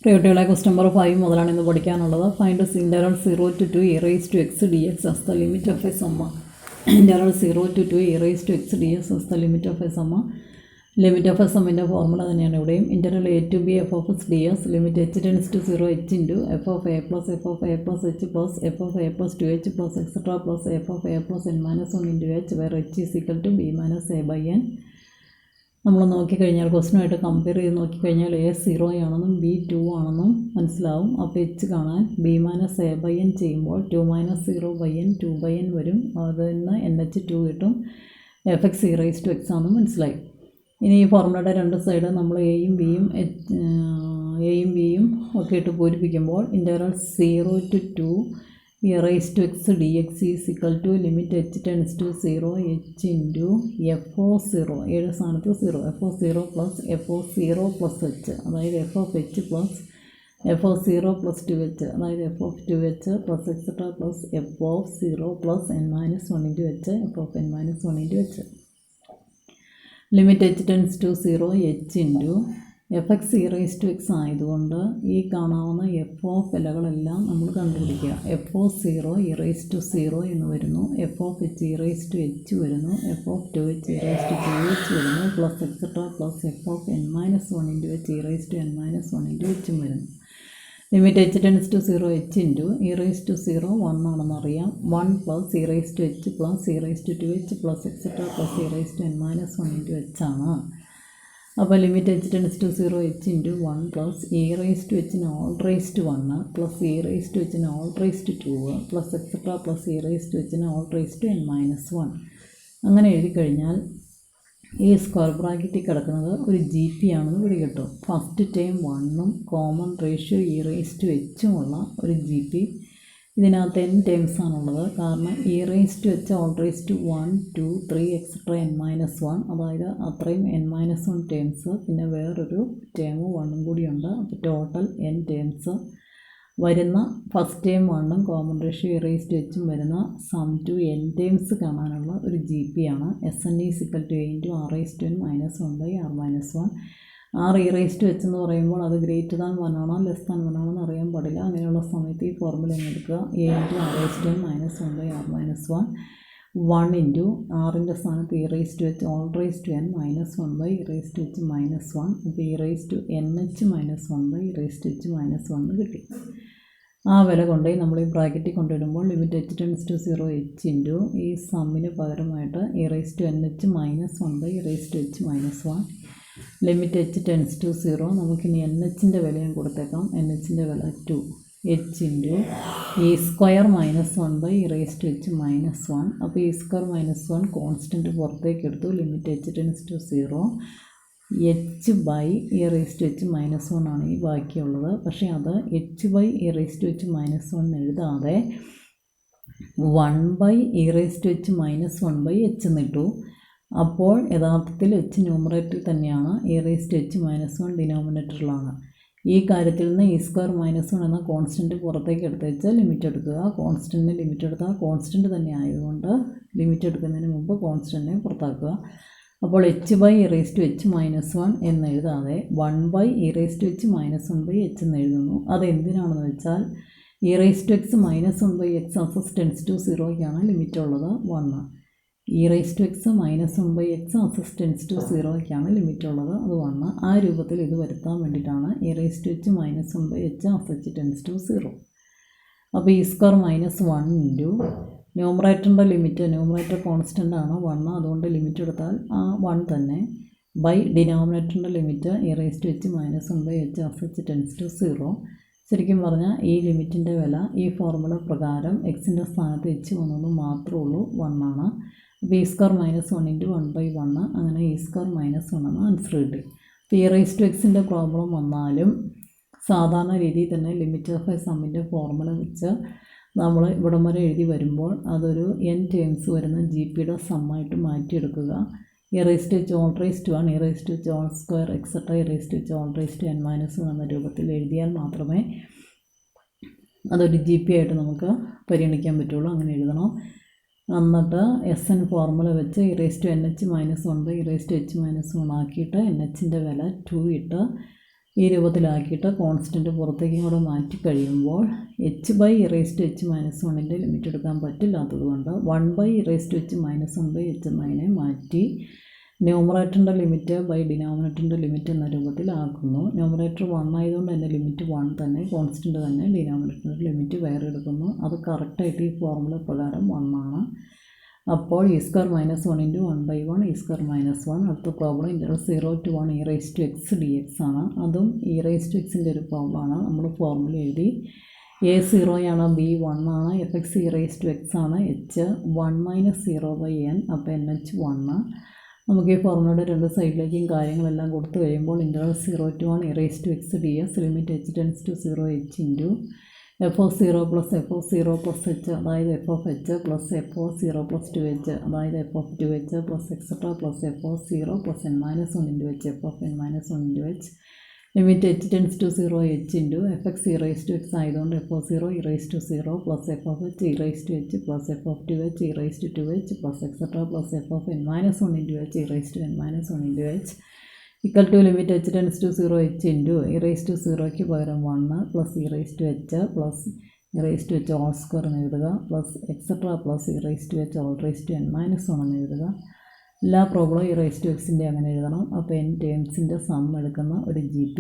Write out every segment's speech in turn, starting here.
പ്രിയകുട്ടികളെ question number 5 മുതലാണ് ഇന്ന് പഠിക്കാനുള്ളത്. Find interval 0 to 2 e raised to x dx as the limit of a summa. Interval 0 to 2 e raised to x dx as the limit of a summa. Limit of A സമ്മിൻ്റെ formula തന്നെയാണ് ഇവിടെയും. Interval a to b f of x ds limit h tends to 0 h into f of a plus h plus f of a plus 2h plus etcetera plus f of a plus n minus 1 into h where h is equal to b minus a by n. നമ്മൾ നോക്കിക്കഴിഞ്ഞാൽ ക്വസ്റ്റിനുമായിട്ട് compare ചെയ്ത് നോക്കിക്കഴിഞ്ഞാൽ A 0 ആണെന്നും B 2 ആണെന്നും മനസ്സിലാവും. അപ്പോൾ H കാണാൻ B minus A by N ചെയ്യുമ്പോൾ 2 minus 0 by N 2 by N വരും. അതിൽ നിന്ന് എൻ എച്ച് 2 കിട്ടും. F X E raise to X ആണെന്ന് മനസ്സിലായി. ഇനി ഈ ഫോർമുലയുടെ രണ്ട് സൈഡ് നമ്മൾ എയും ബിയും ഒക്കെ ഇട്ട് പൂരിപ്പിക്കുമ്പോൾ interval 0 to 2 e raised to x dx is equal to limit h tends to 0 h into f of 0 ഏഴ് സ്ഥാനത്ത് 0 f of 0 plus f of 0 plus h അതായത് f of h plus f of 0 plus 2h അതായത് f of 2h plus etcetera plus f of 0 plus n minus 1 into h f of n minus 1 into h. Limit h tends to 0 h into f X E raise to x ആയതുകൊണ്ട് ഈ കാണാവുന്ന f of വിലകളെല്ലാം നമ്മൾ കണ്ടുപിടിക്കുക. F of 0 e raise to 0 എന്ന് വരുന്നു. F of h e raise to h വരുന്നു. F of 2h e raise to 2h വരുന്നു. Plus etcetera plus f of n minus 1 into h e raise to n minus 1 into എച്ചും വരുന്നു. Limit H tends to 0 h into e raise to 0 1 ആണെന്നറിയാം. 1 plus e raise to h plus e raise to 2h plus etcetera plus e raise to n minus 1 into h ആണ്. അപ്പോൾ limit H tends to 0 h into 1 plus e raise to എച്ചിന് whole raise to 1 plus e raise to എച്ചിന് whole raise to 2 plus etcetera plus e raise to എച്ചിന് whole raise to n minus 1. അങ്ങനെ എഴുതി കഴിഞ്ഞാൽ ഈ square ബ്രാക്കറ്റിൽ കിടക്കുന്നത് ഒരു ജി പി ആണെന്ന് പിടികിട്ടും. ഫസ്റ്റ് ടൈം 1ഉം common ratio e raise to എച്ചുമുള്ള ഒരു ജി പി. ഇതിനകത്ത് n ടേംസ് ആണുള്ളത്. കാരണം e raise to h whole raise to 1 2 3 etcetera n minus 1 അതായത് അത്രയും n മൈനസ് 1 ടേംസ് പിന്നെ വേറൊരു ടേം 1ഉം കൂടിയുണ്ട്. അപ്പോൾ ടോട്ടൽ n ടേംസ് വരുന്ന ഫസ്റ്റ് ടൈം 1ഉം common ratio e raise to എച്ചും വരുന്ന സം ടു n ടേംസ് കാണാനുള്ള ഒരു ജി പി ആണ്. S n is equal to a into r raise to n minus 1 by r minus 1. R e raise to h എന്ന് പറയുമ്പോൾ അത് greater than 1 ആണോ less than 1 ആണോ എന്ന് അറിയാൻ പാടില്ല. അങ്ങനെയുള്ള സമയത്ത് ഈ ഫോർമുല എങ്ങനെ എടുക്കുക? A into r raise to n minus 1 by r minus 1 1 into ആറിൻ്റെ സ്ഥാനത്ത് e raise to h whole raise to n minus 1 by E raise to H minus 1. അപ്പോൾ e raise to N H minus 1 by E raise to H minus 1 കിട്ടി. ആ വില കൊണ്ടുപോയി നമ്മൾ ഈ ബ്രാക്കറ്റിൽ കൊണ്ടിടുമ്പോൾ limit H tends to 0 h into ഈ സമ്മിന് പകരമായിട്ട് E raise to N H minus 1 by E raise to H minus 1. Limit H tends to 0. നമുക്കിനി എൻ എച്ചിൻ്റെ വിലയും കൊടുത്തേക്കാം. എൻ എച്ചിൻ്റെ വില 2 H into E square minus 1 by E raise to H minus 1. അപ്പോൾ ഇ സ്ക്വയർ മൈനസ് 1 കോൺസ്റ്റൻറ്റ് പുറത്തേക്ക് എടുത്തു. Limit H tends to 0 H by E raise to H minus 1 ആണ് ഈ ബാക്കിയുള്ളത്. പക്ഷേ അത് H by E raise to H minus 1 എഴുതാതെ 1 by E raise to H minus 1 by H എന്നിട്ടു. അപ്പോൾ യഥാർത്ഥത്തിൽ എച്ച് ന്യൂമറേറ്ററിൽ തന്നെയാണ്, E raise to H minus 1 ഡിനോമിനേറ്ററിലാണ്. ഈ കാര്യത്തിൽ നിന്ന് ഇ സ്ക്വയർ മൈനസ് 1 എന്ന കോൺസ്റ്റൻറ്റ് പുറത്തേക്ക് എടുത്ത് വെച്ച് ലിമിറ്റ് എടുക്കുക. കോൺസ്റ്റൻറ്റിന് ലിമിറ്റ് എടുത്താൽ കോൺസ്റ്റൻറ്റ് തന്നെ ആയതുകൊണ്ട് ലിമിറ്റ് എടുക്കുന്നതിന് മുമ്പ് കോൺസ്റ്റൻറ്റിനെ പുറത്താക്കുക. അപ്പോൾ h by E raise to H minus 1 എന്ന് എഴുതാതെ 1 by E raise to H minus 1 by എച്ച് എന്ന് എഴുതുന്നു. അതെന്തിനാണെന്ന് വെച്ചാൽ e raise to x minus 1 by x as x tends to 0ക്കാണ് ലിമിറ്റ് ഉള്ളത് 1. E raise to x minus 1 by x as x tends to 0ക്കാണ് ലിമിറ്റ് ഉള്ളത് അത് 1. ആ രൂപത്തിൽ ഇത് വരുത്താൻ വേണ്ടിയിട്ടാണ് e raise to H minus 1 by h access tends to 0. അപ്പോൾ ഇ സ്ക്വയർ മൈനസ് 1 ഇൻറ്റു ന്യൂമറേറ്ററിൻ്റെ ലിമിറ്റ്, ന്യൂമറേറ്റർ കോൺസ്റ്റൻ്റ് ആണ് 1, അതുകൊണ്ട് ലിമിറ്റ് എടുത്താൽ ആ 1 തന്നെ ബൈ ഡിനോമിനേറ്ററിൻ്റെ limit e raise to H minus 1 by h access tends to 0. ശരിക്കും പറഞ്ഞാൽ ഈ ലിമിറ്റിൻ്റെ വില ഈ ഫോർമുല പ്രകാരം എക്സിൻ്റെ സ്ഥാനത്ത് എച്ച് വന്നത് മാത്രമേ ഉള്ളൂ 1 ആണ്. അപ്പോൾ E square minus 1 into 1 by 1 അങ്ങനെ ഇ സ്ക്വയർ മൈനസ് 1 എന്ന ആൻസർ കിട്ടി. അപ്പോൾ ഇ റൈസ് ടു എക്സിൻ്റെ പ്രോബ്ലം വന്നാലും സാധാരണ രീതിയിൽ തന്നെ ലിമിറ്റ് ഓഫ് എ സമ്മിൻ്റെ ഫോർമുല വെച്ച് നമ്മൾ ഇവിടം വരെ എഴുതി വരുമ്പോൾ അതൊരു n ടേംസ് വരുന്ന ജി പിയുടെ സമ്മായിട്ട് മാറ്റിയെടുക്കുക. E raise to h whole raise to 1 e raise to h whole square etcetera e raise to h whole raise to n minus 1 എന്ന രൂപത്തിൽ എഴുതിയാൽ മാത്രമേ അതൊരു ജി പി ആയിട്ട് നമുക്ക് പരിഗണിക്കാൻ പറ്റുള്ളൂ. അങ്ങനെ എഴുതണം. എന്നിട്ട് എസ് എൻ ഫോർമുല വെച്ച് E raise to N H minus 1 by E raise to H minus 1 ആക്കിയിട്ട് എൻ എച്ചിൻ്റെ വില 2 ഇട്ട് ഈ രൂപത്തിലാക്കിയിട്ട് കോൺസ്റ്റൻറ്റ് പുറത്തേക്കും കൂടെ മാറ്റി കഴിയുമ്പോൾ h/e⁻⁻1ൻ്റെ ലിമിറ്റ് എടുക്കാൻ പറ്റില്ലാത്തത് കൊണ്ട് 1/e⁻⁻1/h എന്നതിനെ മാറ്റി ന്യൂമറേറ്ററിൻ്റെ ലിമിറ്റ് ബൈ ഡിനോമിനേറ്ററിൻ്റെ ലിമിറ്റ് എന്ന രൂപത്തിലാക്കുന്നു. ന്യൂമറേറ്റർ 1 ആയതുകൊണ്ട് തന്നെ ലിമിറ്റ് 1 തന്നെ, കോൺസ്റ്റൻറ്റ് തന്നെ, ഡിനോമിനേറ്ററിൻ്റെ ലിമിറ്റ് വേറെ എടുക്കുന്നു. അത് കറക്റ്റായിട്ട് ഈ ഫോർമുല പ്രകാരം 1 ആണ്. അപ്പോൾ e² - 1 × 1/1 e²-1. അടുത്ത problem interval 0 to 1 e⁻x dx ആണ്. അതും e⁻xൻ്റെ ഒരു പ്രോബ്ലമാണ്. നമ്മൾ ഫോർമുല എഴുതി. a0 ആണ്, b 1 ആണ്, fx e⁻x ആണ്, h 1 - 0/n. അപ്പോൾ nh 1. നമുക്ക് ഈ ഫോർമുലയുടെ രണ്ട് സൈഡിലേക്കും കാര്യങ്ങളെല്ലാം കൊടുത്തു കഴിയുമ്പോൾ interval 0 to 1 e⁻x dx limit h → 0 h into f0 + f0 + h അതായത് f(h) + f0 + 2h അതായത് f(2h) + etcetera + f0 + n - 1 × h fn - 1 × h limit h → 0 h into fx e⁻x ആയതുകൊണ്ട് f0 e⁻0 + f(h) e⁻h + f(2h) e⁻2h + etcetera + fn - 1 × h en - 1 × h equal to limit h → 0 h into e⁻0ക്ക് പകരം 1 + e⁻h + e⁻h whole square എന്ന് എഴുതുക plus etcetera + e⁻h en - 1 എന്ന് എഴുതുക. എല്ലാ പ്രോബ്ലവും e⁻xൻ്റെ അങ്ങനെ എഴുതണം. അപ്പോൾ n ടേംസിൻ്റെ സം എടുക്കുന്ന ഒരു GP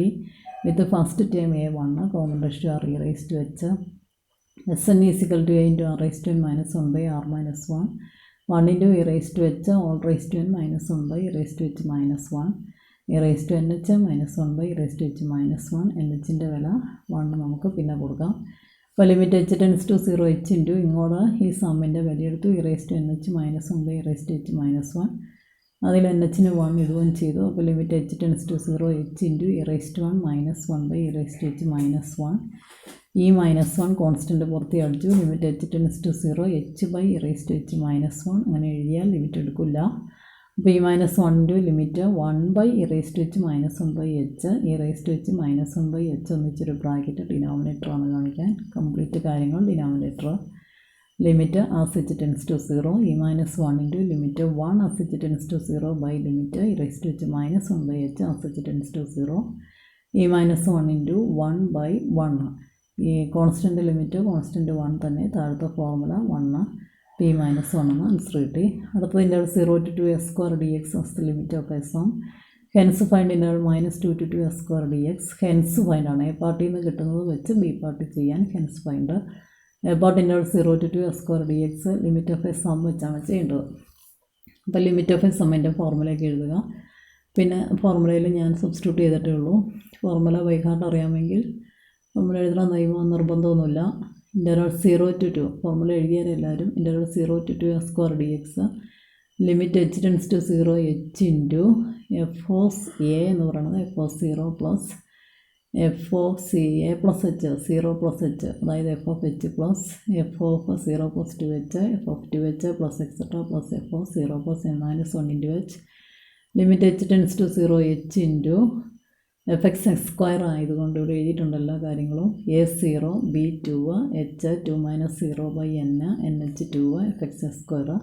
with first term a1 common ratio r e⁻h Sn = a × r⁻n - 1/r - 1 1 × e⁻h all raised to n - 1/e⁻h - 1 e⁻nh - 1/e⁻h - 1 nhൻ്റെ വില 1 നമുക്ക് പിന്നെ കൊടുക്കാം. അപ്പോൾ ലിമിറ്റ് h → 0 h ഇൻറ്റു ഇങ്ങോട്ട് ഈ സമ്മിൻ്റെ വില എടുത്തു e⁻nh - 1/e⁻h - 1 അതിൽ nhന് 1 ഇടുകയും ചെയ്തു. അപ്പോൾ limit h → 0 h into e⁻1 - 1/e⁻h - 1 ഈ -1 കോൺസ്റ്റൻറ്റ് പുറത്ത് അടിച്ചു. ലിമിറ്റ് h → 0 h/e⁻h - 1 അങ്ങനെ എഴുതിയാൽ ലിമിറ്റ് എടുക്കില്ല. അപ്പോൾ ഈ -1 limit 1/e⁻h - 1/h e⁻h - 1/h ഒന്നിച്ചൊരു bracket ഡിനോമിനേറ്ററാണ് കാണിക്കാൻ. കംപ്ലീറ്റ് കാര്യങ്ങൾ ഡിനോമിനേറ്റർ. ലിമിറ്റ് as h → 0 ഈ -1 into limit 1 as h → 0 by limit e⁻h - 1/h as h → 0 ഈ -1 ഇൻറ്റു 1/1. ഈ കോൺസ്റ്റൻറ്റ് ലിമിറ്റ് കോൺസ്റ്റൻറ്റ് 1 തന്നെ, താഴത്തെ ഫോർമുല 1 p - 1 എന്ന് ആൻസർ കിട്ടി. അടുത്തത് interval 0 to 2s² dx as the limit of s1 hence find interval -2 to 2s² dx. hence find ആണ്. A പാർട്ടിയിൽ നിന്ന് കിട്ടുന്നത് വെച്ച് ബി പാർട്ടി ചെയ്യാൻ hence find. A part interval 0 to 2s² dx limit of A sum വെച്ചാണ് ചെയ്യേണ്ടത്. അപ്പോൾ ലിമിറ്റ് ഓഫ് എ സമ്മിൻ്റെ ഫോർമുലയൊക്കെ എഴുതുക. പിന്നെ ഫോർമുലയിൽ ഞാൻ സബ്സ്റ്റിറ്റ്യൂട്ട് ചെയ്തിട്ടേ ഉള്ളൂ. ഫോർമുല ബൈ ഹാർട്ട് അറിയാമെങ്കിൽ ഫോർമുല എഴുതണം നിർബന്ധമൊന്നുമില്ല. ഇൻ്റർവൽ 0 to 2 ഫോർമുല എഴുതിയാൽ എല്ലാവരും interval 0 to 2s² dx limit h → 0 h into f(a) എന്ന് പറയുന്നത് f(0) plus f(a) + h 0 + h അതായത് f(h) plus f(0 + 2h f(2h) plus etcetera plus f(0 + n - 1 × h limit h → 0 h into fx² ആയതുകൊണ്ട് ഇവിടെ എഴുതിയിട്ടുണ്ട് എല്ലാ കാര്യങ്ങളും. a0 b2 h 2 - 0/n nh 2 fx²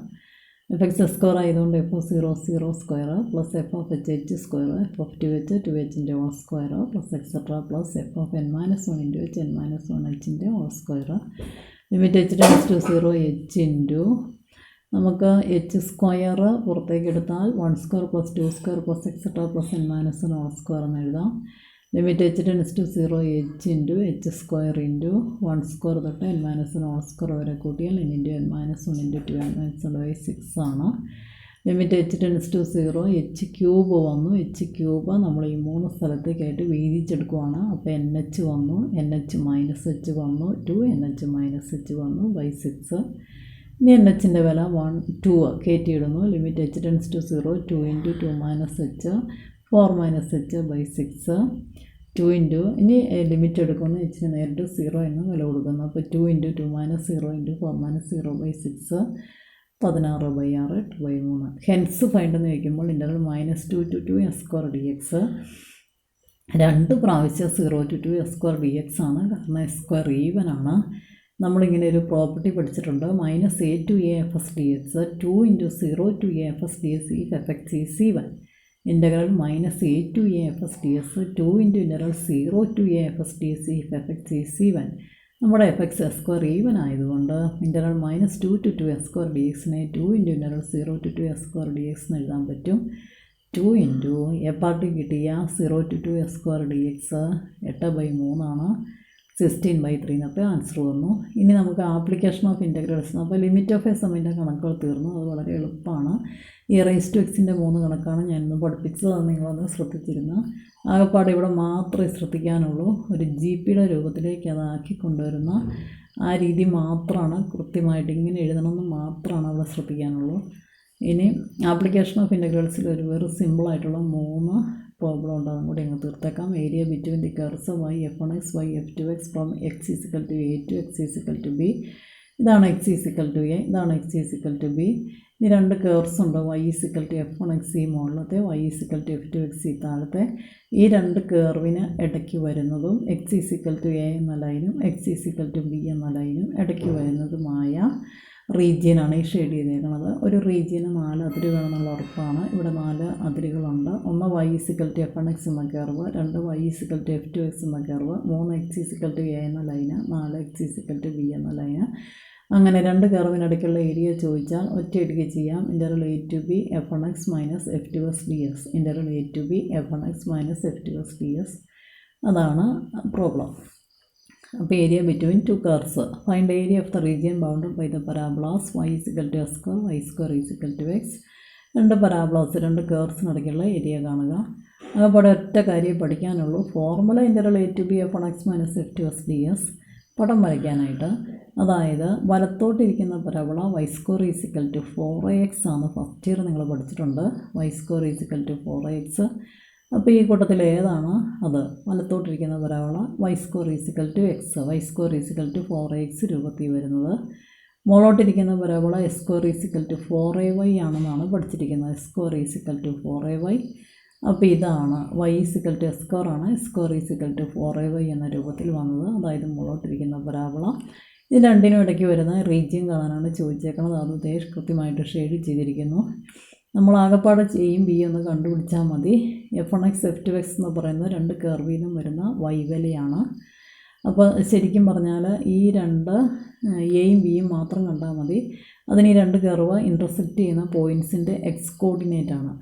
fx² ആയതുകൊണ്ട് f(0 0)² plus f(h) h² f(2h) 2hൻ്റെ whole square plus etcetera plus fn - 1 × h n - 1hൻ്റെ whole square limit h → 0 h into നമുക്ക് h² പുറത്തേക്ക് എടുത്താൽ 1² + 2² plus etcetera plus n - 1 whole square എന്ന് എഴുതാം. Limit h → 0 h into h² into 1² തൊട്ട് n - 1 whole square വരെ കൂട്ടിയാൽ n × n - 1 × 2 n - 1/6 ആണ്. ലിമിറ്റ് h → 0 h³ വന്നു. h³ നമ്മൾ ഈ 3 സ്ഥലത്തേക്കായിട്ട് വീതിച്ചെടുക്കുവാണ്. അപ്പോൾ nh വന്നു, nh - h വന്നു, 2 nh - h വന്നു /6. ഇനി nhൻ്റെ വില 2 കയറ്റിയിടുന്നു. Limit h → 0 2 × 2 - h 4 - h/6 2 into ഇനി ലിമിറ്റ് എടുക്കുന്നു. h നേരിട്ട് 0 എന്ന് വില കൊടുക്കുന്നു. അപ്പോൾ 2 × 2 - 0 × 4 - 0/6 16/6 2/3. ഹെൻസ് ഫൈൻഡ് എന്ന് വയ്ക്കുമ്പോൾ ഇൻ്റർവൽ -2 to 2s² dx 2 പ്രാവശ്യം 0 to 2s² dx ആണ്. കാരണം s² ഈവൻ ആണ്. നമ്മളിങ്ങനെ ഒരു പ്രോപ്പർട്ടി പഠിച്ചിട്ടുണ്ട്. -a to a fs dx 2 × 0 to a fs dx if fx is even. Integral -a to a f s ds 2 into integral 0 to a f s ds if f x is even. നമ്മുടെ f x s square even ആയതുകൊണ്ട് integral -2 to 2 s square d എക്സിനെ 2 into integral 0 to 2 s square d x എന്ന് എഴുതാൻ പറ്റും. 2 into A party കിട്ടിയ 0 to 2 s square d X 8/3 ആണ്. 16/3 എന്നപ്പോൾ answer വന്നു. ഇനി നമുക്ക് ആപ്ലിക്കേഷൻ ഓഫ് ഇൻ്റഗ്രൽസ്. അപ്പോൾ ലിമിറ്റ് ഓഫ് എ സമ്മിൻ്റെ കണക്കുകൾ തീർന്നു. അത് വളരെ എളുപ്പമാണ്. ഈ റൈസ് ടു എക്സിൻ്റെ 3 കണക്കാണ് ഞാനിന്ന് പഠിപ്പിച്ചത്. അത് നിങ്ങളൊന്ന് ശ്രദ്ധിച്ചിരുന്നു. ആകെപ്പാടെ ഇവിടെ മാത്രമേ ശ്രദ്ധിക്കാനുള്ളൂ. ഒരു ജി പിയുടെ രൂപത്തിലേക്ക് അതാക്കി കൊണ്ടുവരുന്ന ആ രീതി മാത്രമാണ് കൃത്യമായിട്ട് ഇങ്ങനെ എഴുതണമെന്ന് മാത്രമാണ് അവിടെ ശ്രദ്ധിക്കാനുള്ളൂ. ഇനി ആപ്ലിക്കേഷൻ ഓഫ് ഇൻ്റഗ്രൽസിൽ ഒരു വെറും സിമ്പിളായിട്ടുള്ള 3 പ്രോബ്ലം ഉണ്ട്. അതും കൂടി അങ്ങ് തീർത്തേക്കാം. Area between the curves y f1x y f2x from x is equal to a to x is equal to b. ഇതാണ് x ഈസിക്കൽ ടു a, ഇതാണ് x ഈസിക്കൽ ടു b. ഈ 2 കേർവ്സ് ഉണ്ട്. y ഈസിക്കൽ ടു f1x ഈ മുകളിലത്തെ, y is equal to f2x ഈ താഴത്തെ. ഈ 2 കേർവിന് ഇടയ്ക്ക് വരുന്നതും x ഈസിക്കൽ ടു a എന്ന ലൈനും x ഈസിക്കൽ ടു b എന്ന ലൈനും ഇടയ്ക്ക് വരുന്നതുമായ റീജിയനാണ് ഈ ഷെയ്ഡ് ചെയ്തേക്കുന്നത്. ഒരു റീജിയന് 4 അതിര് വേണമെന്നുള്ള ഉറപ്പാണ്. ഇവിടെ 4 അതിരുകളുണ്ട്. ഒന്ന് y ഈസിക്കൽ ടു f1x എന്ന curve, 2 y is equal to f2x എന്ന curve, 3 x is equal to a എന്ന line, 4 x is equal to b എന്ന ലൈന്. അങ്ങനെ 2 കർവിനിടയ്ക്കുള്ള ഏരിയ ചോദിച്ചാൽ ഒറ്റയടിക്ക് ചെയ്യാം. Integral a to b f1x minus f2s ds. Integral a to b f1x minus f2s ds. അതാണ് problem. അപ്പോൾ area between 2 curves. Find area of the region bounded by the parabolas y is equal to s square y square is equal to x. 2 പരാബോളാസ് 2 കർവ്സിനിടയ്ക്കുള്ള area കാണുക. അതുപോലെ ഒറ്റ കാര്യം പഠിക്കാനുള്ളൂ. Formula integral a to b f1x minus f2s ds. പടം വരയ്ക്കാനായിട്ട്, അതായത് വലത്തോട്ടിരിക്കുന്ന parabola y square is equal to 4ax ആണ്. ഫസ്റ്റ് ഇയർ നിങ്ങൾ പഠിച്ചിട്ടുണ്ട്. y square is equal to 4ax. അപ്പോൾ ഈ കൂട്ടത്തിൽ ഏതാണ് അത്? വലത്തോട്ടിരിക്കുന്ന parabola y square is equal to x, y square is equal to 4ax രൂപത്തിൽ വരുന്നത്. മുകളോട്ടിരിക്കുന്ന parabola s square is equal to 4ay ആണെന്നാണ് പഠിച്ചിരിക്കുന്നത്. s square is equal to 4ay. അപ്പോൾ ഇതാണ് y is equal to s square ആണ്. s square is equal to 4ay എന്ന രൂപത്തിൽ വന്നത്. അതായത് മുകളോട്ടിരിക്കുന്ന പരാബോള. ഇത് രണ്ടിനും ഇടയ്ക്ക് വരുന്ന റീജിയൻ കാണാനാണ് ചോദിച്ചേക്കുന്നത്. അത് കൃത്യമായിട്ട് ഷെയ്ഡ് ചെയ്തിരിക്കുന്നു. നമ്മൾ ആകെപ്പാടെ ചെയ്യും ബി ഒന്ന് കണ്ടുപിടിച്ചാൽ മതി. f1x f2x എന്ന് പറയുന്നത് 2 കർവിൽ നിന്നും വരുന്ന വൈവലയാണ്. അപ്പോൾ ശരിക്കും പറഞ്ഞാൽ ഈ 2 എയും ബിയും മാത്രം കണ്ടാൽ മതി. അതിന് ഈ 2 കർവ് ഇൻ്റർസെക്റ്റ് ചെയ്യുന്ന പോയിൻറ്റ്സിൻ്റെ എക്സ് കോർഡിനേറ്റ് ആണ്.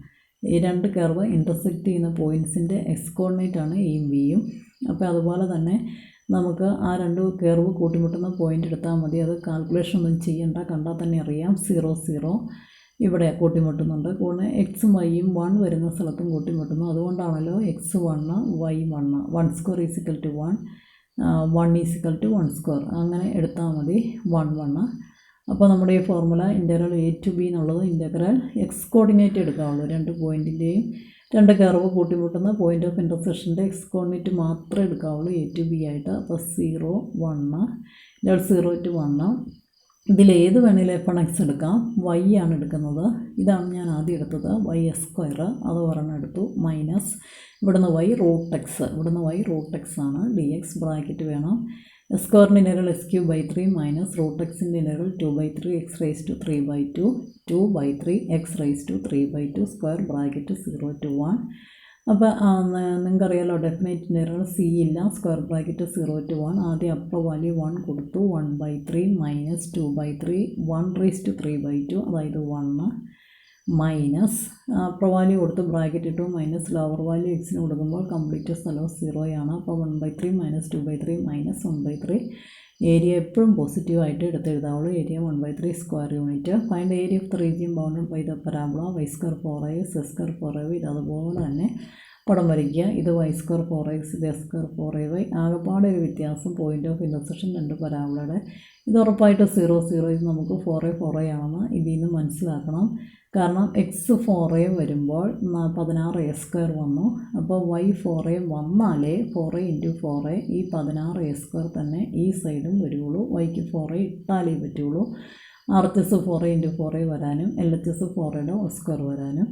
ഈ 2 കർവ് ഇൻ്റർസെക്റ്റ് ചെയ്യുന്ന പോയിൻറ്റ്സിൻ്റെ എക്സ് കോർഡിനേറ്റ് ആണ് എയും ബിയും. അപ്പോൾ അതുപോലെ തന്നെ നമുക്ക് ആ 2 കർവ് കൂട്ടിമുട്ടുന്ന പോയിൻ്റ് എടുത്താൽ മതി. അത് കാൽക്കുലേഷൻ ഒന്നും ചെയ്യേണ്ട, കണ്ടാൽ തന്നെ അറിയാം. 0 0 ഇവിടെ കൂട്ടിമുട്ടുന്നുണ്ട്. കൂടെ എക്സും വൈയും 1 വരുന്ന സ്ഥലത്തും കൂട്ടിമുട്ടുന്നു. അതുകൊണ്ടാണല്ലോ x1 y1 1 square is equal to 1 1 is equal to 1 square അങ്ങനെ എടുത്താൽ മതി. 1 1. അപ്പോൾ നമ്മുടെ ഈ formula integral a to b എന്നുള്ളത് ഇൻ്റഗ്രൽ എക്സ് കോർഡിനേറ്റ് എടുക്കാവുള്ളൂ. 2 പോയിൻറ്റിൻ്റെയും 2 കർവ് കൂട്ടിമുട്ടുന്ന പോയിൻ്റ് ഓഫ് ഇൻ്റർസെക്ഷൻ്റെ എക്സ് കോർഡിനേറ്റ് മാത്രമേ എടുക്കാവുള്ളൂ a to b ആയിട്ട്. അപ്പോൾ 0 1 ഇൻ്റഗ്രൽ 0 to 1. ഇതിലേത് വേണമെങ്കിലും f1x എടുക്കാം. y ആണ് എടുക്കുന്നത്. ഇതാണ് ഞാൻ ആദ്യം എടുത്തത്. y s സ്ക്വയർ അത് ഒരെണ്ണം എടുത്തു. മൈനസ് ഇവിടുന്ന് y റൂട്ട് എക്സ്, ഇവിടുന്ന് y റൂട്ട് എക്സ് ആണ്. ഡി എക്സ് ബ്രാക്കറ്റ് വേണം. എസ് സ്ക്വയറിൻ്റെ ഇൻ്റഗ്രൽ s³ മൈനസ് റൂട്ട് എക്സിൻ്റെ integral 2/3 x raise to 3/2 2/3 x raise to 3/2 square bracket 0 to 1. അപ്പോൾ നിങ്ങൾക്കറിയാലോ ഡെഫിനൈറ്റ് ഇൻ്റഗ്രൽ സി ഇല്ല. Square bracket 0 to 1. ആദ്യം അപ്പർ വാല്യൂ 1 കൊടുത്തു. 1/3 മൈനസ് 2/3 1 റൈസ് ടു 3/2 അതായത് 1 മൈനസ് അപ്പർ വാല്യൂ കൊടുത്ത് ബ്രാക്കറ്റ് ഇട്ടു. മൈനസ് ലോവർ വാല്യൂ എക്സിന് കൊടുക്കുമ്പോൾ കംപ്ലീറ്റ് സ്ഥലം 0 ആണ്. അപ്പോൾ 1/3 മൈനസ് 2/3 മൈനസ് 1/3. ഏരിയ എപ്പോഴും പോസിറ്റീവായിട്ട് എടുത്തെഴുതാവുള്ളൂ. Area 1/3 square unit. Find area of the region bounded by the parabola y square 4ax s square 4ay. ഇത് അതുപോലെ തന്നെ പടം വരയ്ക്കുക. ഇത് y സ്ക്വയർ 4ax, ഇത് s സ്ക്വയർ 4ay. ആകെപ്പാടെ ഒരു വ്യത്യാസം പോയിൻ്റ് ഓഫ് ഇൻ്റർസെക്ഷൻ 2 പരാബോളയുടെ. ഇത് ഉറപ്പായിട്ട് 0 0 ഇത് നമുക്ക് 4a 4a ആണെന്ന് ഇതിൽ നിന്ന് മനസ്സിലാക്കണം. കാരണം എക്സ് 4a വരുമ്പോൾ 16a സ്ക്വയർ വന്നു. അപ്പോൾ y 4a വന്നാലേ 4a ഇൻറ്റു 4a ഈ 16a സ്ക്വയർ തന്നെ ഈ സൈഡും വരുള്ളൂ. yക്ക് 4a ഇട്ടാലേ പറ്റുള്ളൂ. RHS 4a ഇൻറ്റു 4a വരാനും LHS 4a സ്ക്വയർ വരാനും.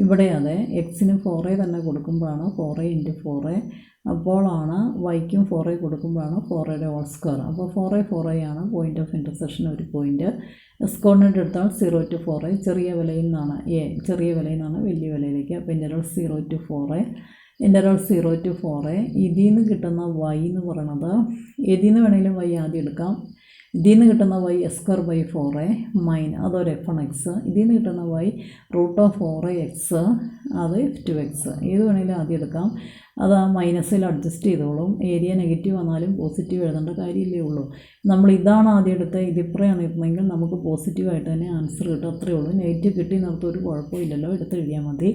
ഇവിടെ അതെ എക്സിന് 4a തന്നെ കൊടുക്കുമ്പോഴാണ് 4a × 4a, അപ്പോഴാണ് വൈക്കും 4a കൊടുക്കുമ്പോഴാണ് 4a ഹോൾ സ്ക്വയർ. അപ്പോൾ 4a ആണ് പോയിൻ്റ് ഓഫ് ഇൻ്റർസെക്ഷൻ ഒരു പോയിൻ്റ്. എസ് കോർഡിനേറ്റ് എടുത്താൽ 0 to 4a, ചെറിയ വിലയിൽ നിന്നാണ് ചെറിയ വിലയിൽ നിന്നാണ് വലിയ വിലയിലേക്ക്. അപ്പോൾ interval 0 to 4a, interval 0 to 4a. ഇതിൽ നിന്ന് കിട്ടുന്ന y എന്ന് പറയണത്, ഇതിൽ നിന്ന് വേണമെങ്കിലും y ആദ്യം എടുക്കാം. ഇതിൽ നിന്ന് കിട്ടുന്ന y s²/4a മൈൻ അതൊരു f1x. ഇതിൽ നിന്ന് കിട്ടുന്ന y √4ax അത് f2x. ഏത് വേണമെങ്കിലും ആദ്യം എടുക്കാം. അത് ആ മൈനസിൽ അഡ്ജസ്റ്റ് ചെയ്തോളും. ഏരിയ നെഗറ്റീവ് വന്നാലും പോസിറ്റീവ് എഴുതേണ്ട കാര്യമില്ലേ ഉള്ളൂ. നമ്മൾ ഇതാണ് ആദ്യം എടുത്തത്, ഇതിപ്പറയാണ് ഇരുന്നെങ്കിൽ നമുക്ക് പോസിറ്റീവായിട്ട് തന്നെ ആൻസർ കിട്ടും. അത്രയേ ഉള്ളൂ. നെഗറ്റീവ് കിട്ടി നിർത്തൊരു കുഴപ്പമില്ലല്ലോ, എടുത്തെഴുതിയാൽ മതി.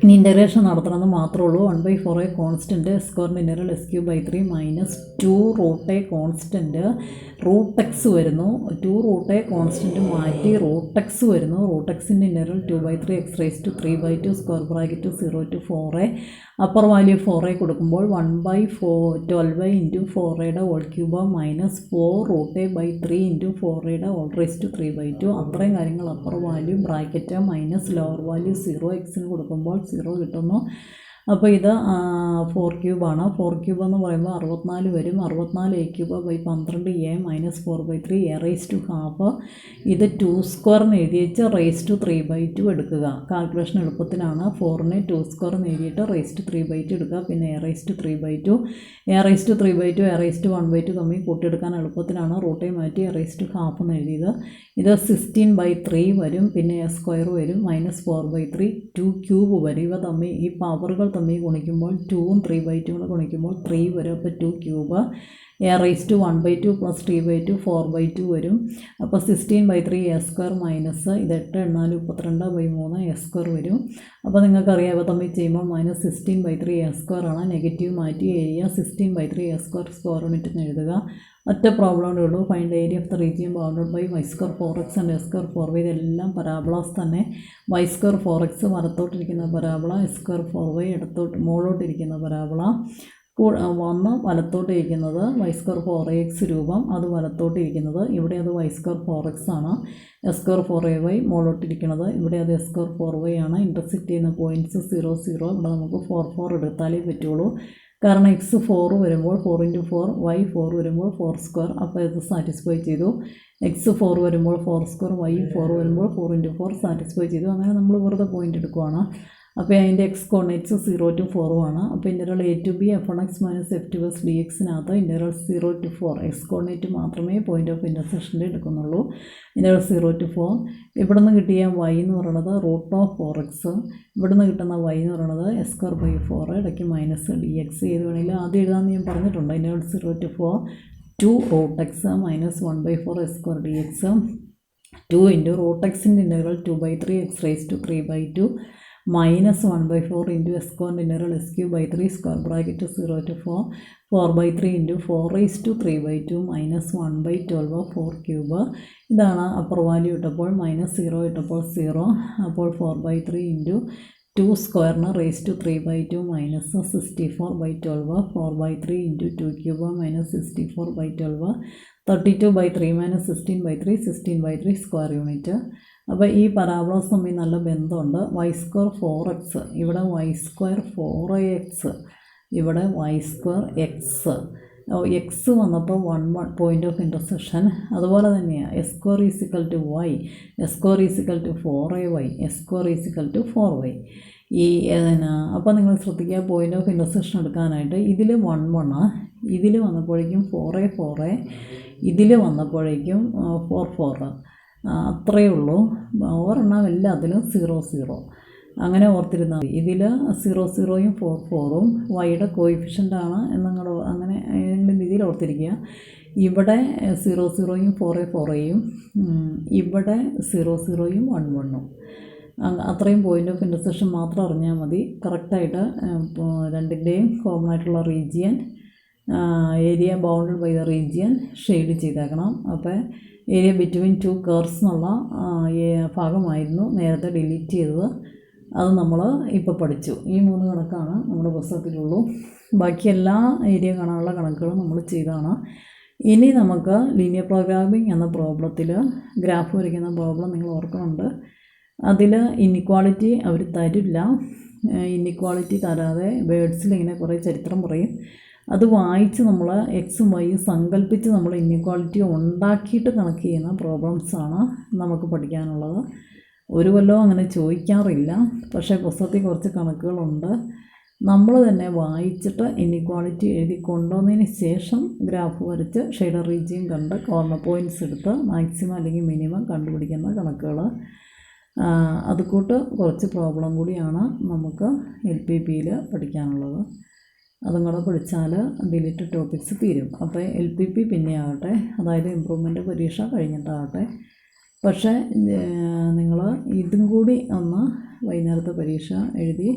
ഇനി ഇൻ്റഗ്രേഷൻ നടത്തണമെന്ന് മാത്രമേ ഉള്ളൂ. 1/4a കോൺസ്റ്റൻറ്റ് സ്ക്വയറിൻ്റെ integral s³ minus 2√a constant √x വരുന്നു. 2√a കോൺസ്റ്റൻറ്റ് മാറ്റി √x വരുന്നു. √xൻ്റെ integral 2/3x⁵3/2 square bracket 0 to 4a. Upper value 4a കൊടുക്കുമ്പോൾ 1/12 × 4a whole cube minus 4√a/3 × 4a ഹോൾ⁵3/2. അത്രയും കാര്യങ്ങൾ upper value bracket minus lower value 0 എക്സിന് കൊടുക്കുമ്പോൾ 0 കിട്ടുന്നു. അപ്പോൾ ഇത് 4³ ആണ്. 4³ എന്ന് പറയുമ്പോൾ 64 വരും. 64a³/12a minus 4/3 a⁻². ഇത് 2² എഴുതി വെച്ച് raised⁵2 എടുക്കുക. കാൽക്കുലേഷൻ എളുപ്പത്തിനാണ്. 4നെ 2² എഴുതിയിട്ട് raised⁵2 എടുക്കുക. പിന്നെ a⁻², a⁻², a⁻1/2 തമ്മിൽ കൂട്ടിയെടുക്കാൻ എളുപ്പത്തിനാണ് റൂട്ടേ മാറ്റി a⁻½ എന്ന് എഴുതിയത്. ഇത് 16/3 വരും. പിന്നെ a² വരും. -4/3 2³ വരും. ഇവ തമ്മിൽ ഈ പവറുകൾ തമ്മിൽ ഗുണിക്കുമ്പോൾ 2ഉം 3/2 കൂടെ ഗുണിക്കുമ്പോൾ 3 വരും. അപ്പോൾ 2³ a⁻1/2 + 3/2 4/2 വരും. അപ്പോൾ 16/3 a² മൈനസ് ഇത് 8 എണ്ണാലും 32/3 a² വരും. അപ്പോൾ നിങ്ങൾക്കറിയാം ഇവ തമ്മിൽ ചെയ്യുമ്പോൾ -16/3 a² ആണ്. നെഗറ്റീവ് മാറ്റി ഏരിയ 16/3 a² സ്ക്വയർ യൂണിറ്റ് എന്ന് എഴുതുക. ഒറ്റ പ്രോബ്ലമേ ഉള്ളൂ. Find area of the region bounded by y² 4x and s² 4y. ഇതെല്ലാം പരാബോളാസ് തന്നെ. y² 4x വലത്തോട്ടിരിക്കുന്ന parabola, s² 4y മുകളിലോട്ടിരിക്കുന്ന parabola. വലത്തോട്ടിരിക്കുന്നത് y² 4ax രൂപം, അത് വലത്തോട്ടിരിക്കുന്നത്. ഇവിടെ അത് y² 4x ആണ്. s² 4ay മുകളിലോട്ടിരിക്കുന്നത്. ഇവിടെ അത് s² 4y ആണ്. ഇൻ്റർസെക്റ്റ് ചെയ്യുന്ന പോയിൻറ്റ്സ് 0, 0. ഇവിടെ നമുക്ക് 4, 4 എടുത്താലേ പറ്റുള്ളൂ. കാരണം x 4 വരുമ്പോൾ 4 × 4, y 4 വരുമ്പോൾ 4². അപ്പോൾ ഇത് സാറ്റിസ്ഫൈ ചെയ്തു. x 4 വരുമ്പോൾ 4², y 4 വരുമ്പോൾ 4 × 4 സാറ്റിസ്ഫൈ ചെയ്തു. അങ്ങനെ നമ്മൾ വെറുതെ പോയിൻ്റ് എടുക്കുവാണ്. അപ്പോൾ അതിൻ്റെ x കോർഡിനേറ്റ്സ് 0 to 4 ആണ്. അപ്പോൾ integral a to b f1x - f2x dx-നകത്ത് ഇൻ്റഗ്രൽ 0 to 4 x കോർഡിനേറ്റ് മാത്രമേ പോയിൻ്റ് ഓഫ് ഇൻ്റർസെക്ഷൻ്റെ എടുക്കുന്നുള്ളൂ. Integral 0 to 4. ഇവിടെ നിന്ന് കിട്ടിയ y എന്ന് പറയുന്നത് √4x. ഇവിടെ നിന്ന് കിട്ടുന്ന y എന്ന് പറയുന്നത് s²/4 ഇടയ്ക്ക് മൈനസ് dx. ഏത് വേണമെങ്കിലും ആദ്യം എഴുതാമെന്ന് ഞാൻ പറഞ്ഞിട്ടുണ്ട്. ഇൻ്റഗ്രൽ 0 to 4 2√x minus 1/4 s² dx 2 × √xൻ്റെ integral 2/3x⁵3/2 minus 1/4 × s² integral s³ square bracket 0 to 4 4/3 × 4⁵3/2 minus 1/12 4³ ഇതാണ് അപ്പർ വാല്യൂ ഇട്ടപ്പോൾ. -0 ഇട്ടപ്പോൾ 0. അപ്പോൾ 4/3 × 2² ⁻³ മൈനസ് 64/12 4/3 × 2³ മൈനസ് 64/12 32/3 - 16/3 16/3 സ്ക്വയർ യൂണിറ്റ്. അപ്പോൾ ഈ പരാബോളാസ് തമ്മിൽ നല്ല ബന്ധമുണ്ട്. y² 4x, ഇവിടെ y² 4ax, ഇവിടെ y² x വന്നപ്പോൾ 1 പോയിൻ്റ് ഓഫ് ഇൻ്റർസെക്ഷൻ. അതുപോലെ തന്നെയാണ് s² y, s² 4ay, s² 4y. ഈ അപ്പോൾ നിങ്ങൾ ശ്രദ്ധിക്കുക പോയിൻ്റ് ഓഫ് ഇൻ്റർസെക്ഷൻ എടുക്കാനായിട്ട്. ഇതിൽ 1 1, ഇതിൽ വന്നപ്പോഴേക്കും 4a 4a, ഇതിൽ വന്നപ്പോഴേക്കും 4 4. അത്രയേ ഉള്ളൂ. ഒരെണ്ണം എല്ലാത്തിലും 0 0 അങ്ങനെ ഓർത്തിരുന്നാൽ മതി. ഇതിൽ 0 0യും 4 4ഉം വൈയുടെ കോയിഫിഷ്യൻ്റാണ് എന്നങ്ങൾ അങ്ങനെ ഏതെങ്കിലും രീതിയിൽ ഓർത്തിരിക്കുക. ഇവിടെ 0 0യും 4a 4aയും, ഇവിടെ 0 0യും 1 1ഉം. അത്രയും പോയിൻ്റ് ഓഫ് ഇൻ്റർസെക്ഷൻ മാത്രം അറിഞ്ഞാൽ മതി. കറക്റ്റായിട്ട് രണ്ടിൻ്റെയും കോമൺ ആയിട്ടുള്ള region, area bounded by the region shade ചെയ്തേക്കണം. അപ്പോൾ ഏരിയ ബിറ്റ്വീൻ 2 കർവ്സ് എന്നുള്ള ഭാഗമായിരുന്നു നേരത്തെ ഡിലീറ്റ് ചെയ്തത്. അത് നമ്മൾ ഇപ്പോൾ പഠിച്ചു. ഈ 3 കണക്കാണ് നമ്മുടെ പുസ്തകത്തിലുള്ളൂ. ബാക്കി എല്ലാ ഏരിയ കാണാനുള്ള കണക്കുകളും നമ്മൾ ചെയ്തതാണ്. ഇനി നമുക്ക് ലീനിയർ പ്രോഗ്രാമിംഗ് എന്ന പ്രോബ്ലത്തിൽ ഗ്രാഫ് വരയ്ക്കുന്ന പ്രോബ്ലം നിങ്ങൾ ഓർക്കുന്നുണ്ട്. അതിൽ ഇന്നിക്വാളിറ്റി അവർ തരില്ല. ഇന്നിക്വാളിറ്റി തരാതെ വേർഡ്സിൽ ഇങ്ങനെ കുറേ ചരിത്രം പറയും. അത് വായിച്ച് നമ്മൾ എക്സും വൈയും സങ്കല്പിച്ച് നമ്മൾ ഇന്നിക്വാളിറ്റി ഉണ്ടാക്കിയിട്ട് കണക്ക് ചെയ്യുന്ന പ്രോബ്ലംസാണ് നമുക്ക് പഠിക്കാനുള്ളത്. ഒരു കൊല്ലവും അങ്ങനെ ചോദിക്കാറില്ല. പക്ഷേ പുസ്തകത്തിൽ കുറച്ച് കണക്കുകളുണ്ട്. നമ്മൾ തന്നെ വായിച്ചിട്ട് ഇന്നിക്വാളിറ്റി എഴുതി കൊണ്ടുവന്നതിന് ശേഷം ഗ്രാഫ് വരച്ച് ഷെയ്ഡർ റീജിയൻ കണ്ട് കോർണർ പോയിൻറ്റ്സ് എടുത്ത് മാക്സിമം അല്ലെങ്കിൽ മിനിമം കണ്ടുപിടിക്കുന്ന കണക്കുകൾ. അതുകൂട്ട് കുറച്ച് പ്രോബ്ലം കൂടിയാണ് നമുക്ക് LPPയിൽ പഠിക്കാനുള്ളത്. അതും കൂടെ പഠിച്ചാൽ ഡിലീറ്റഡ് ടോപ്പിക്സ് തീരും. അപ്പോൾ LPP പിന്നെ ആകട്ടെ, അതായത് ഇമ്പ്രൂവ്മെൻ്റ് പരീക്ഷ കഴിഞ്ഞിട്ടാകട്ടെ. പക്ഷേ നിങ്ങൾ ഇതും കൂടി ഒന്ന് വൈകുന്നേരത്തെ പരീക്ഷ എഴുതി